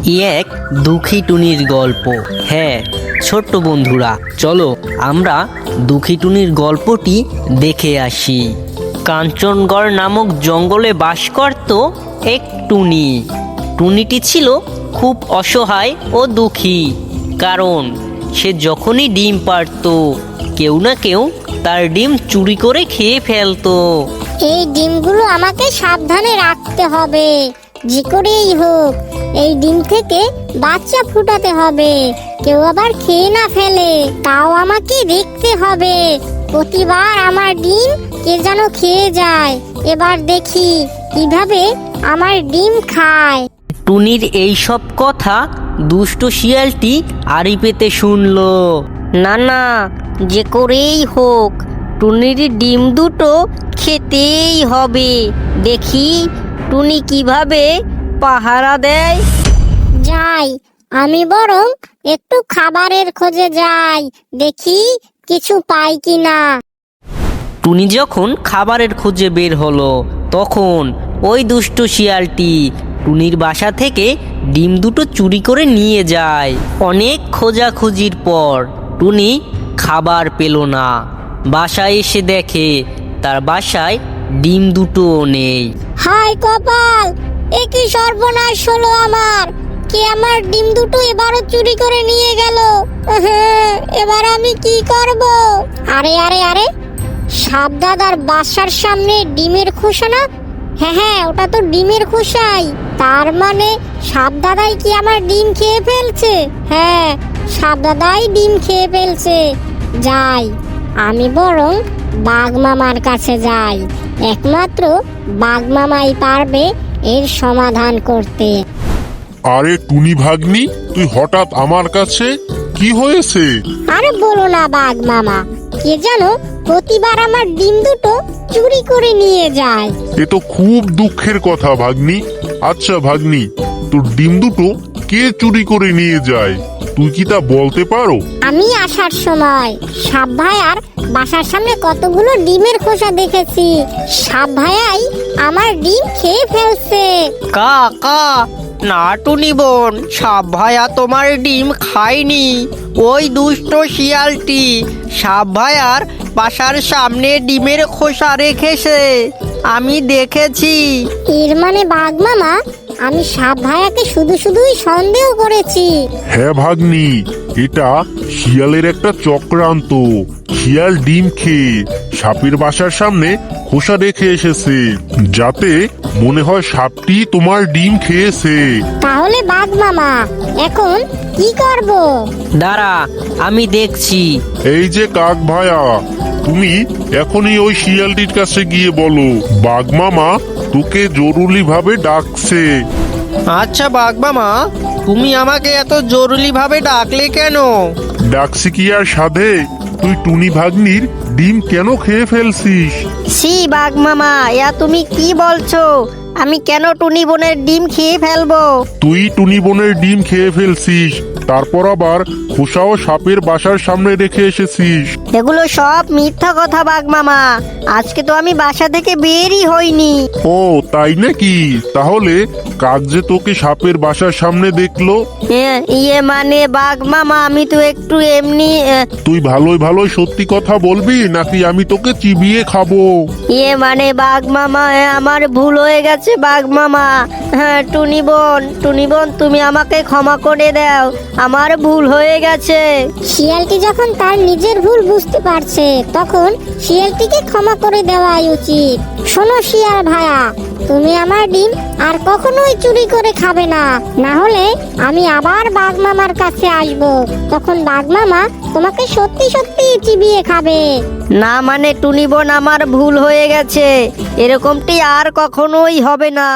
এক দুঃখী টুনির গল্প। হ্যাঁ ছোট্ট বন্ধুরা, চলো আমরা দুঃখী টুনির গল্পটি দেখে আসি। কাঞ্চনগড় নামক জঙ্গলে বাস করত এক টুনি। টুনিটি ছিল খুব অসহায় ও দুঃখী, কারণ সে যখনই ডিম পাড়ত কেউ না কেউ তার ডিম চুরি করে খেয়ে ফেলতো। এই ডিমগুলো আমাকে সাবধানে রাখতে হবে, যে করেই হোক এই ডিম থেকে বাচ্চা ফুটাতে হবে, কেউ আবার খেয়ে না ফেলে তাও আমাকে দেখতে হবে। প্রতিবার আমার ডিম কে যেন খেয়ে যায়, এবার দেখি কিভাবে আমার ডিম খায়। টুনির এই সব কথা দুষ্ট শিয়ালটি আড়ি পেতে শুনল। না না, যে করেই হোক টুনির ডিম দুটো খেতেই হবে। দেখি টুনি কিভাবে পাহারা দেয়। যাই, আমি বরং একটু খাবারের খোঁজে যাই, দেখি কিছু পাই কিনা। টুনি যখন খাবারের খোঁজে বের হলো, তখন ওই দুষ্ট শিয়ালটি টুনির বাসা থেকে ডিম দুটো চুরি করে নিয়ে যায়। অনেক খোঁজাখুঁজির পর টুনি খাবার পেল না। বাসায় এসে দেখে তার বাসায় ডিম দুটোও নেই। হায় কপাল, এ কি সর্বনাশ হলো আমার! কে আমার ডিম দুটো এবারও চুরি করে নিয়ে গেল? এবার আমি কি করব? আরে আরে আরে, সাপ দাদার বাসার সামনে ডিমের খোসা না? হ্যাঁ হ্যাঁ, ওটা তো ডিমের খোসাই। তার মানে সাপ দাদাই কি আমার ডিম খেয়ে ফেলছে? হ্যাঁ, সাপ দাদাই ডিম খেয়ে ফেলছে। যাই, আমি বরং বাঘ মামার কাছে যাই, একমাত্র বাঘ মামাই পারবে এর সমাধান করতে। আরে টুনি ভাগ্নি, তুই হঠাৎ আমার কাছে, কি হয়েছে? আরে বলো না বাঘ মামা, কে যেন প্রতিবার আমার ডিম দুটো চুরি করে নিয়ে যায়। এ তো খুব দুঃখের কথা ভাগ্নি। আচ্ছা ভাগ্নি, তোর ডিম দুটো কে চুরি করে নিয়ে যায়, তুই কি তা বলতে পারো? আমি আসার সময় সাপ ভাইয়ার বাসার সামনে কতগুলো ডিমের খোসা দেখেছি। সাপ ভাইয়াই আমার ডিম খেয়ে ফেলছে। কা কা, না টুনি বোন, সাপ ভাইয়া তোমার ডিম খায়নি। ওই দুষ্ট শিয়ালটি সাপ ভাইয়ার বাসার সামনে ডিমের খোসা রেখেছে, আমি দেখেছি। এর মানে বাঘ মামা, আমি সাপ ভাইয়াকে শুধু শুধুই সন্দেহ করেছি। হ্যাঁ ভাগ্নি, এটা শিয়ালের একটা চক্রান্ত। শিয়াল ডিম খেয়ে সাপের বাসার সামনে খোসা রেখে এসেছে, যাতে মনে হয় সাপটি তোমার ডিম খেয়েছে। তাহলে বাঘ মামা এখন কি করব? দাঁড়া, আমি দেখছি। এই যে কাক ভায়া, তুমি এখনই ওই শিয়ালটির কাছে গিয়ে বলো বাঘ মামা তোকে জরুরি ভাবে ডাকছে। আচ্ছা বাঘ মামা, তুমি আমাকে এত জরুরি ভাবে ডাকলে কেন? ডাকছি কি আর সাধে, তুই টুনি ভাগ্নির ডিম কেন খেয়ে ফেলছিস? সি বাঘ মামা, ইয়া তুমি কি বলছো? আমি কেন টুনি বোনের ডিম খেয়ে ফেলবো? তুই টুনি বোনের ডিম খেয়ে ফেলছিস, তারপর আবার খোসাও সাপের বাসার সামনে রেখে এসেছিস। এগুলো সব মিথ্যা কথা বাঘ মামা, আজকে তো আমি বাসা থেকে বেরই হইনি। ও তাই নাকি? তাহলে কাক যে তোকে সাপের বাসার সামনে দেখলো? ইয়ে মানে বাঘ মামা, আমি তো একটু এমনি তুই ভালোই ভালোই সত্যি কথা বলবি নাকি আমি তোকে চিবিয়ে খাবো? ইয়ে মানে বাঘ মামা, আমার ভুল হয়ে গেছে বাঘ মামা। হ্যাঁ টুনি বোন তুমি আমাকে ক্ষমা করে দাও, আমার ভুল হয়ে গেছে। শিয়ালটি যখন তার নিজের ভুল বুঝতে পারছে, তখন শিয়ালটিকে ক্ষমা করে দেওয়াই উচিত। শোনো শিয়াল ভাইয়া, তুমি আমার ডিম আর কখনোই চুরি করে খাবে না, না হলে আমি আবার বাঘ মামার কাছে আসব। তখন বাঘ মামা তোমাকে সত্যি সত্যি চিবিয়ে খাবে। না মানে টুনি বোন, আমার ভুল হয়ে গেছে, এরকমটি আর কখনোই হবে না।